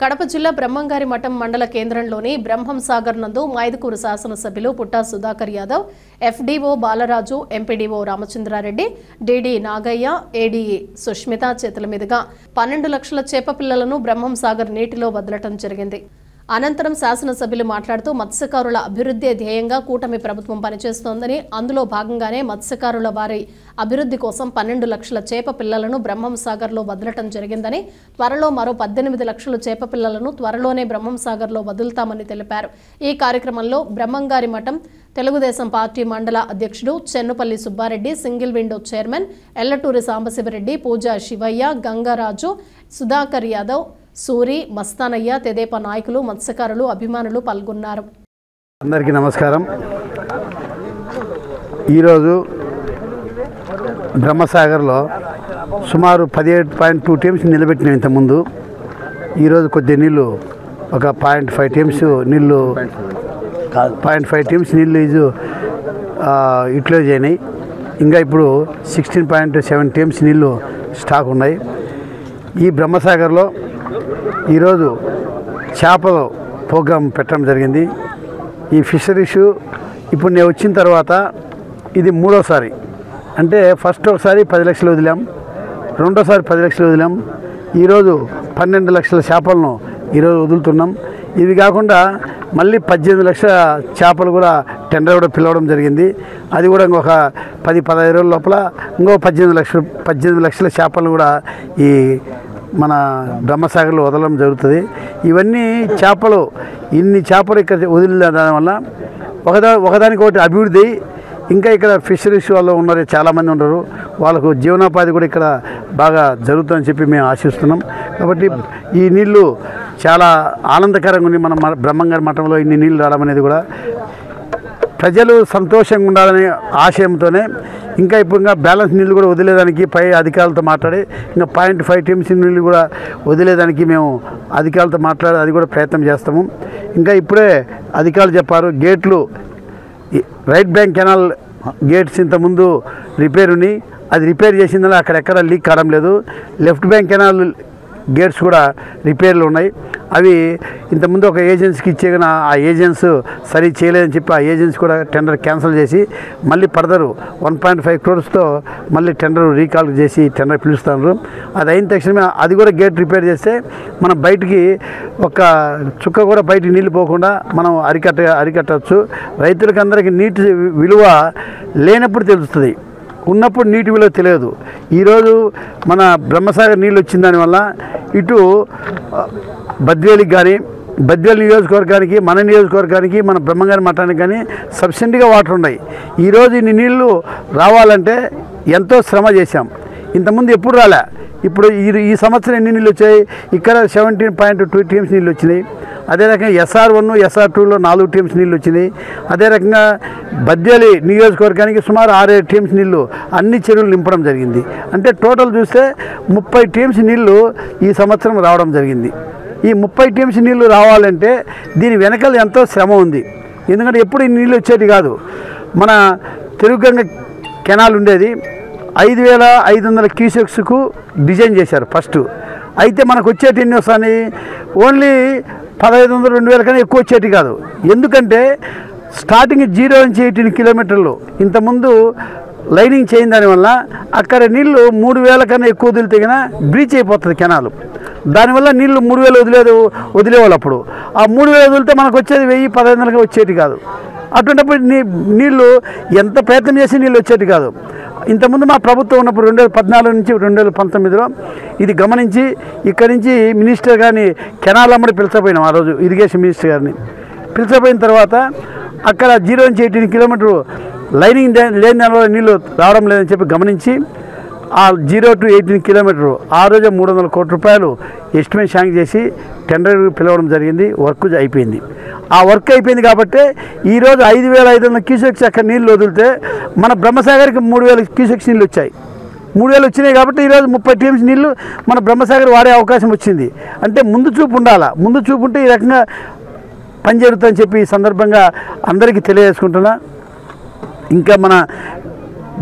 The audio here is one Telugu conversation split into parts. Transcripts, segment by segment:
కడప జిల్లా బ్రహ్మంగారి మఠం మండల కేంద్రంలోని బ్రహ్మం సాగర్ నందు మైదుకూరు శాసనసభ్యులు Putta Sudhakar Yadav, FDO Balaraju, MPDO Ramachandra Reddy, DD Nagaiah, ADE Sushmita చేతుల మీదుగా 12 లక్షల చేప పిల్లలను బ్రహ్మం సాగర్ నీటిలో వదలటం జరిగింది. అనంతరం శాసనసభ్యులు మాట్లాడుతూ మత్స్యకారుల అభివృద్ధి ధ్యేయంగా కూటమి ప్రభుత్వం పనిచేస్తోందని, అందులో భాగంగానే మత్స్యకారుల వారి అభివృద్ధి కోసం 12 లక్షల చేప పిల్లలను బ్రహ్మం సాగర్లో వదలటం జరిగిందని, త్వరలో మరో 18 లక్షల చేప పిల్లలను త్వరలోనే బ్రహ్మం సాగర్లో వదులుతామని తెలిపారు. ఈ కార్యక్రమంలో బ్రహ్మంగారి మఠం తెలుగుదేశం పార్టీ మండల అధ్యక్షుడు Chennupalli Subba Reddy, single window chairman Ellaturi Sambasiva Reddy, Puja Sivayya, Gangaraju, Sudhakar Yadav, Suri, Mastanayya, తెదేపా నాయకులు, మత్స్యకారులు, అభిమానులు పాల్గొన్నారు. అందరికీ నమస్కారం. ఈరోజు బ్రహ్మసాగర్లో సుమారు 18.2 టీమ్స్ నిలబెట్టినాం. ఇంతకుముందు ఈరోజు కొద్ది నీళ్ళు ఒక 0.5 టీమ్స్ నీళ్ళు 0.5 టీమ్స్ నీళ్ళు యూటిలైజ్ అయినాయి. ఇంకా ఇప్పుడు 16.7 టీమ్స్ నీళ్ళు స్టాక్ ఉన్నాయి. ఈ బ్రహ్మసాగర్లో ఈరోజు చేపల ప్రోగ్రాం పెట్టడం జరిగింది. ఈ ఫిషరీస్ ఇప్పుడు నేను వచ్చిన తర్వాత ఇది మూడోసారి. అంటే ఫస్ట్ ఒకసారి 10 లక్షలు వదిలాం, రెండోసారి 10 లక్షలు వదిలాం. ఈరోజు 12 లక్షల చేపలను ఈరోజు వదులుతున్నాం. ఇవి కాకుండా మళ్ళీ 18 లక్షల చేపలు కూడా టెండర్ కూడా పిలవడం జరిగింది. అది కూడా ఇంకొక 10-15 రోజుల లోపల ఇంకో 18 లక్షల చేపలను కూడా ఈ మన బ్రహ్మసాగర్లో వదలడం జరుగుతుంది. ఇవన్నీ చేపలు, ఇన్ని చేపలు ఇక్కడ వదిలిన దానివల్ల ఒకదానికొకటి అభివృద్ధి. ఇంకా ఇక్కడ ఫిషరీస్ వాళ్ళు ఉన్నారు, చాలామంది ఉన్నారు, వాళ్ళకు జీవనోపాధి కూడా ఇక్కడ బాగా జరుగుతుందని చెప్పి మేము ఆశిస్తున్నాం. కాబట్టి ఈ నీళ్లు చాలా ఆనందకరంగా ఉంది. మన బ్రహ్మంగారి మఠంలో ఇన్ని నీళ్ళు రావడం అనేది కూడా ప్రజలు సంతోషంగా ఉండాలనే ఆశయంతోనే ఇంకా ఇప్పుడు బ్యాలెన్స్ నీళ్ళు కూడా వదిలేదానికి పై అధికారులతో మాట్లాడి ఇంకా 0.5 టీమ్స్ నీళ్ళు కూడా వదిలేదానికి మేము అధికారులతో మాట్లాడి అది కూడా ప్రయత్నం చేస్తాము. ఇంకా ఇప్పుడే అధికారులు చెప్పారు, గేట్లు రైట్ బ్యాంక్ కెనాల్ గేట్స్ ఇంతకుముందు రిపేర్ ఉన్నాయి, అది రిపేర్ చేసిందని అక్కడెక్కడ లీక్ కావడం లేదు. లెఫ్ట్ బ్యాంక్ కెనాల్ గేట్స్ కూడా రిపేర్లు ఉన్నాయి. అవి ఇంతకుముందు ఒక ఏజెన్సీకి ఇచ్చేగిన ఆ ఏజెన్స్ సరి చేయలేదని చెప్పి ఆ ఏజెన్సీ కూడా టెండర్ క్యాన్సిల్ చేసి మళ్ళీ ఫర్దర్ 1.5 crores మళ్ళీ టెండర్ రీకాల్ చేసి టెండర్ పిలుస్తున్నారు. అది అయిన తక్షణమే అది కూడా గేట్ రిపేర్ చేస్తే మనం బయటికి ఒక చుక్క కూడా బయటికి నీళ్ళు పోకుండా మనం అరికట్టవచ్చు. రైతులకు అందరికీ నీటి విలువ లేనప్పుడు తెలుస్తుంది, ఉన్నప్పుడు నీటి విలువ తెలియదు. ఈరోజు మన బ్రహ్మసాగర్ నీళ్ళు వచ్చిన దానివల్ల ఇటు బద్వేలికి కానీ, బద్వేలి నియోజకవర్గానికి, మన నియోజకవర్గానికి, మన బ్రహ్మంగారి మఠానికి కానీ సబ్సిడీగా వాటర్ ఉన్నాయి. ఈరోజు ఇన్ని నీళ్ళు రావాలంటే ఎంతో శ్రమ చేశాం. ఇంతకుముందు ఎప్పుడు రాలే. ఇప్పుడు ఈ సంవత్సరం ఎన్ని నీళ్ళు వచ్చాయి? ఇక్కడ 17.2 టీమ్స్ నీళ్ళు వచ్చినాయి. అదే రకంగా SR1, SR2లో 4 టీమ్స్ నీళ్ళు వచ్చినాయి. అదే రకంగా బద్వేలి నియోజకవర్గానికి సుమారు 6-7 టీమ్స్ నీళ్ళు అన్ని చెరువులు నింపడం జరిగింది. అంటే టోటల్ చూస్తే 30 టీమ్స్ నీళ్ళు ఈ సంవత్సరం రావడం జరిగింది. ఈ 30 టీమ్స్ నీళ్ళు రావాలంటే దీని వెనకాల ఎంతో శ్రమ ఉంది. ఎందుకంటే ఎప్పుడు ఈ నీళ్ళు వచ్చేది కాదు. మన తెలుగుగంగ కెనాల్ ఉండేది 5,500 క్యూసెక్స్కు డిజైన్ చేశారు ఫస్ట్. అయితే మనకు వచ్చేటి ఎన్ని వస్తాయి? ఓన్లీ 1,500-2,000 కన్నా ఎక్కువ వచ్చేటి కాదు. ఎందుకంటే స్టార్టింగ్ 0 నుంచి 18 కిలోమీటర్లు ఇంతకుముందు లైనింగ్ చేయని దానివల్ల అక్కడ నీళ్లు 3,000 కన్నా ఎక్కువ వదిలితే కన్నా బ్రీచ్ అయిపోతుంది కెనాలు. దానివల్ల నీళ్లు 3,000 వదిలేవాళ్ళు. అప్పుడు ఆ 3,000 వదిలితే మనకు వచ్చేది 1,000-1,500 వచ్చేటి కాదు. అటువంటిప్పుడు నీళ్లు ఎంత ప్రయత్నం చేసి నీళ్ళు వచ్చేటి కాదు. ఇంతకుముందు మా ప్రభుత్వం ఉన్నప్పుడు 2014 నుంచి 2019లో ఇది గమనించి ఇక్కడి నుంచి మినిస్టర్ గారిని కెనాల్ అమ్మడి పిలిచపోయినాం. ఆ రోజు ఇరిగేషన్ మినిస్టర్ గారిని పిలిచపోయిన తర్వాత అక్కడ 0 నుంచి 18 కిలోమీటర్లు లైనింగ్ లేని దానివల్ల నీళ్ళు రావడం లేదని చెప్పి గమనించి ఆ 0 to 18 కిలోమీటర్లు ఆ రోజు 300 కోట్ల రూపాయలు ఎస్టిమేట్ శాంక్షన్ చేసి టెండర్ పిలవడం జరిగింది. వర్క్ అయిపోయింది. ఆ వర్క్ అయిపోయింది కాబట్టి ఈరోజు 5,500 క్యూసెక్స్ అక్కడ నీళ్ళు వదిలితే మన బ్రహ్మసాగర్కి 3,000 క్యూసెక్స్ నీళ్ళు వచ్చాయి. 3,000 వచ్చినాయి కాబట్టి ఈరోజు 30 టీమ్స్ నీళ్ళు మన బ్రహ్మసాగర్ వాడే అవకాశం వచ్చింది. అంటే ముందు చూపు ఉండాలా. ముందు చూపు ఉంటే ఈ రకంగా పని జరుగుతుందని చెప్పి ఈ సందర్భంగా అందరికీ తెలియజేసుకుంటున్నా. ఇంకా మన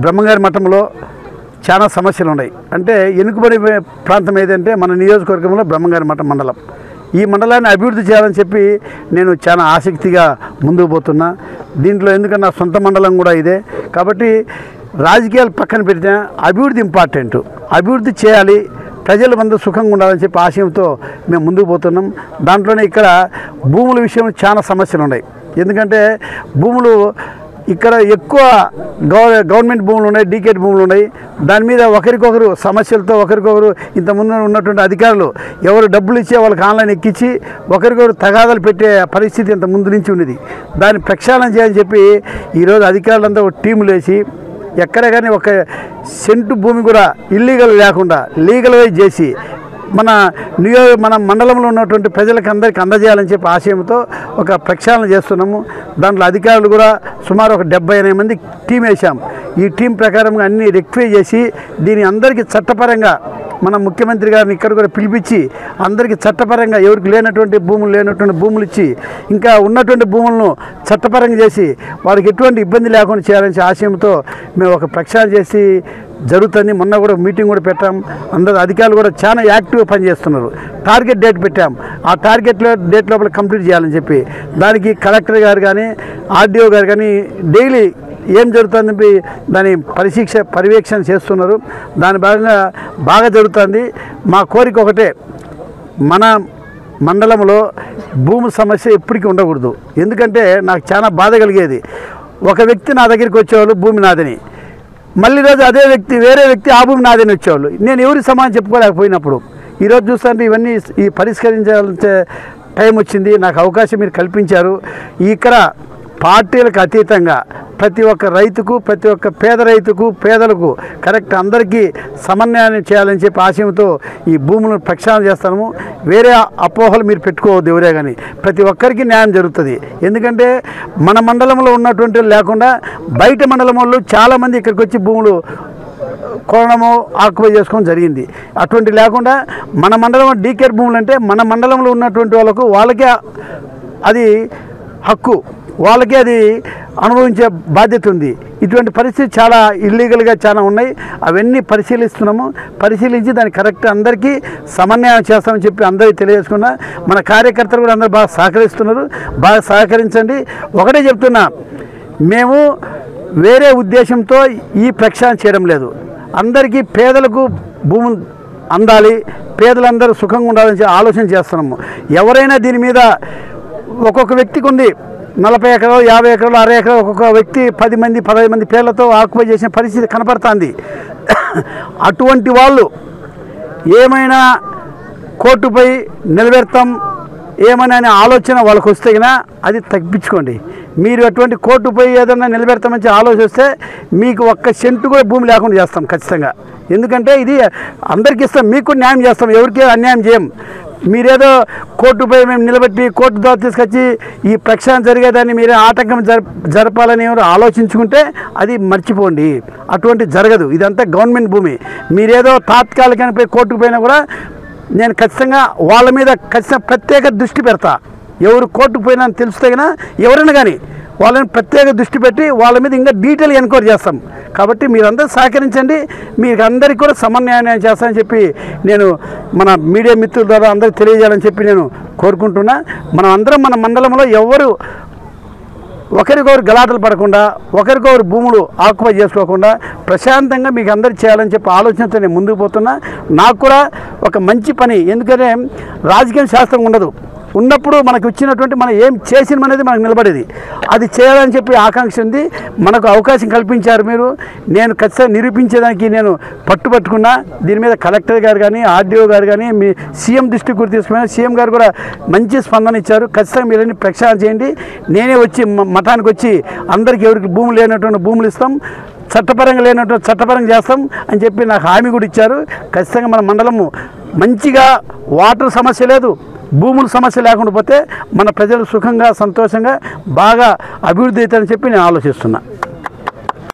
బ్రహ్మంగారి మఠంలో చాలా సమస్యలు ఉన్నాయి. అంటే వెనుకబడి ప్రాంతం ఏదంటే మన నియోజకవర్గంలో బ్రహ్మంగారి మఠం మండలం. ఈ మండలాన్ని అభివృద్ధి చేయాలని చెప్పి నేను చాలా ఆసక్తిగా ముందుకు పోతున్నా. దీంట్లో ఎందుకంటే నా సొంత మండలం కూడా ఇదే. కాబట్టి రాజకీయాలు పక్కన పెడితే అభివృద్ధి ఇంపార్టెంట్. అభివృద్ధి చేయాలి, ప్రజలు అందరూ సుఖంగా ఉండాలని చెప్పి ఆశయంతో మేము ముందుకు పోతున్నాం. దాంట్లోనే ఇక్కడ భూముల విషయంలో చాలా సమస్యలు ఉన్నాయి. ఎందుకంటే భూములు ఇక్కడ ఎక్కువ గవర్నమెంట్ భూములు ఉన్నాయి, డీకేట్ భూములు ఉన్నాయి. దాని మీద ఒకరికొకరు సమస్యలతో ఒకరికొకరు ఇంతకుముందు ఉన్నటువంటి అధికారులు ఎవరు డబ్బులు ఇచ్చే వాళ్ళకి ఆన్లైన్ ఎక్కించి ఒకరికొకరు తగాదాలు పెట్టే పరిస్థితి ఇంత ముందు నుంచి ఉన్నది. దాన్ని ప్రక్షాళన చేయాలని చెప్పి ఈరోజు అధికారులంతా ఒక టీములు వేసి ఎక్కడ కానీ ఒక సెంటు భూమి కూడా ఇల్లీగల్ లేకుండా లీగల్వైజ్ చేసి మన మండలంలో ఉన్నటువంటి ప్రజలకు అందరికీ అందజేయాలని చెప్పి ఆశయంతో ఒక ప్రక్షాళన చేస్తున్నాము. దాంట్లో అధికారులు కూడా సుమారు ఒక 78 మంది టీం వేసాం. ఈ టీం ప్రకారంగా అన్నీ రెక్టిఫై చేసి దీని అందరికీ చట్టపరంగా మన ముఖ్యమంత్రి గారిని ఇక్కడ కూడా పిలిపించి అందరికీ చట్టపరంగా ఎవరికి లేనటువంటి భూములు ఇచ్చి ఇంకా ఉన్నటువంటి భూములను చట్టపరంగా చేసి వారికి ఎటువంటి ఇబ్బంది లేకుండా చేయాలని ఆశయంతో మేము ఒక ప్రక్షాళన చేసి జరుగుతుంది. మొన్న కూడా మీటింగ్ కూడా పెట్టాం. అందరూ అధికారులు కూడా చాలా యాక్టివ్గా పనిచేస్తున్నారు. టార్గెట్ డేట్ పెట్టాం. ఆ డేట్ లోపల కంప్లీట్ చేయాలని చెప్పి దానికి కలెక్టర్ గారు కానీ ఆర్డీఓ గారు కానీ డైలీ ఏం జరుగుతుందని దాని పర్యవేక్షణ చేస్తున్నారు. దాని భాగంగా బాగా జరుగుతుంది. మా కోరిక ఒకటే, మన మండలంలో భూమి సమస్య ఎప్పటికీ ఉండకూడదు. ఎందుకంటే నాకు చాలా బాధ కలిగేది, ఒక వ్యక్తి నా దగ్గరికి వచ్చేవాళ్ళు భూమి నాదని, మళ్ళీ రోజు అదే వ్యక్తి వేరే వ్యక్తి ఆ భూమి నాదని వచ్చేవాళ్ళు. నేను ఎవరికి సమాధానం చెప్పుకోలేకపోయినప్పుడు ఈరోజు చూస్తుంటే ఇవన్నీ పరిష్కరించాల్సే టైం వచ్చింది. నాకు అవకాశం మీరు కల్పించారు. ఇక్కడ పార్టీలకు అతీతంగా ప్రతి ఒక్క రైతుకు, ప్రతి ఒక్క పేద రైతుకు, పేదలకు కరెక్ట్ అందరికీ సమన్వయాన్ని చేయాలని చెప్పి ఆశయంతో ఈ భూములను ప్రక్షాళన చేస్తాము. వేరే అపోహలు మీరు పెట్టుకోవద్దు ఎవరే కానీ, ప్రతి ఒక్కరికి న్యాయం జరుగుతుంది. ఎందుకంటే మన మండలంలో ఉన్నటువంటి లేకుండా బయట మండలం వాళ్ళు చాలామంది ఇక్కడికి వచ్చి భూములు కొనడము ఆక్యుపై చేసుకోవడం జరిగింది. అటువంటి లేకుండా మన మండలం డీకేర్ భూములు అంటే మన మండలంలో ఉన్నటువంటి వాళ్ళకే అది హక్కు, వాళ్ళకే అది అనుభవించే బాధ్యత ఉంది. ఇటువంటి పరిస్థితి చాలా ఇల్లీగల్గా చాలా ఉన్నాయి. అవన్నీ పరిశీలిస్తున్నాము. పరిశీలించి దాన్ని కరెక్ట్ అందరికీ సమన్వయం చేస్తామని చెప్పి అందరికీ తెలియజేసుకున్నా. మన కార్యకర్తలు కూడా అందరూ బాగా సహకరిస్తున్నారు. బాగా సహకరించండి. ఒకటే చెప్తున్నా, మేము వేరే ఉద్దేశంతో ఈ ప్రక్షాళన చేయడం లేదు. అందరికీ పేదలకు భూములు అందాలి, పేదలందరూ సుఖంగా ఉండాలని ఆలోచన చేస్తున్నాము. ఎవరైనా దీని మీద ఒక్కొక్క వ్యక్తికి ఉంది 40 ఎకరాలు, 50 ఎకరాలు, 60 ఎకరాలు, ఒక్కొక్క వ్యక్తి 10 మంది 15 మంది పేర్లతో ఆక్యుపై చేసిన పరిస్థితి కనపడుతుంది. అటువంటి వాళ్ళు ఏమైనా కోర్టుపై నిలబెడతాం ఏమని అనే ఆలోచన వాళ్ళకు వస్తే కన్నా అది తగ్గించుకోండి. మీరు అటువంటి కోర్టుపై ఏదైనా నిలబెడతామని ఆలోచన వస్తే మీకు ఒక్క సెంటు కూడా భూమి లేకుండా చేస్తాం ఖచ్చితంగా. ఎందుకంటే ఇది అందరికీ ఇస్తాం, మీకు న్యాయం చేస్తాం, ఎవరికీ అన్యాయం చేయం. మీరేదో కోర్టుపై మేము నిలబెట్టి కోర్టు ద్వారా తీసుకొచ్చి ఈ ప్రక్షాళన జరిగేదాన్ని మీరే ఆటంకం జరపాలని ఎవరు ఆలోచించుకుంటే అది మర్చిపోండి. అటువంటి జరగదు. ఇదంతా గవర్నమెంట్ భూమి. మీరేదో తాత్కాలికంగా పోయి కోర్టుకు పోయినా కూడా నేను ఖచ్చితంగా వాళ్ళ మీద ఖచ్చితంగా ప్రత్యేక దృష్టి పెడతా. ఎవరు కోర్టుకు పోయినా తెలిస్తే కన్నా ఎవరైనా కానీ వాళ్ళని ప్రత్యేక దృష్టి పెట్టి వాళ్ళ మీద ఇంకా డీటెయిల్ ఎంక్వైరీ చేస్తాం. కాబట్టి మీరందరూ సహకరించండి. మీకు అందరికీ కూడా సమన్వయం చేస్తానని చెప్పి నేను మన మీడియా మిత్రుల ద్వారా అందరికీ తెలియజేయాలని చెప్పి నేను కోరుకుంటున్నా. మనం అందరం మన మండలంలో ఎవరు ఒకరికొకరు గలాటలు పడకుండా, ఒకరికొకరు భూములు ఆక్యుపై చేసుకోకుండా ప్రశాంతంగా మీకు అందరు చేయాలని చెప్పి ఆలోచనతో నేను ముందుకు పోతున్నా. నాకు కూడా ఒక మంచి పని, ఎందుకంటే రాజకీయ శాస్త్రం ఉండదు. ఉన్నప్పుడు మనకు వచ్చినటువంటి మనం ఏం చేసినాం అనేది మనకు నిలబడేది. అది చేయాలని చెప్పి ఆకాంక్ష ఉంది. మనకు అవకాశం కల్పించారు మీరు. నేను ఖచ్చితంగా నిరూపించేదానికి నేను పట్టుబట్టుకున్నా. దీని మీద కలెక్టర్ గారు కానీ ఆర్డీఓ గారు కానీ మీ సీఎం దృష్టికి కూడా తీసుకున్నా. సీఎం గారు కూడా మంచి స్పందన ఇచ్చారు. ఖచ్చితంగా మీరన్నీ ప్రక్షాళన చేయండి. నేనే వచ్చి మఠానికి వచ్చి అందరికీ ఎవరికి భూములు లేనటువంటి భూములు ఇస్తాం, చట్టపరంగా లేనటువంటి చట్టపరంగా చేస్తాం అని చెప్పి నాకు హామీ కూడా ఇచ్చారు. ఖచ్చితంగా మన మండలము మంచిగా వాటర్ సమస్య లేదు, భూముల సమస్య లేకుండా పోతే మన ప్రజలు సుఖంగా సంతోషంగా బాగా అభివృద్ధి అవుతారని చెప్పి నేను ఆలోచిస్తున్నా.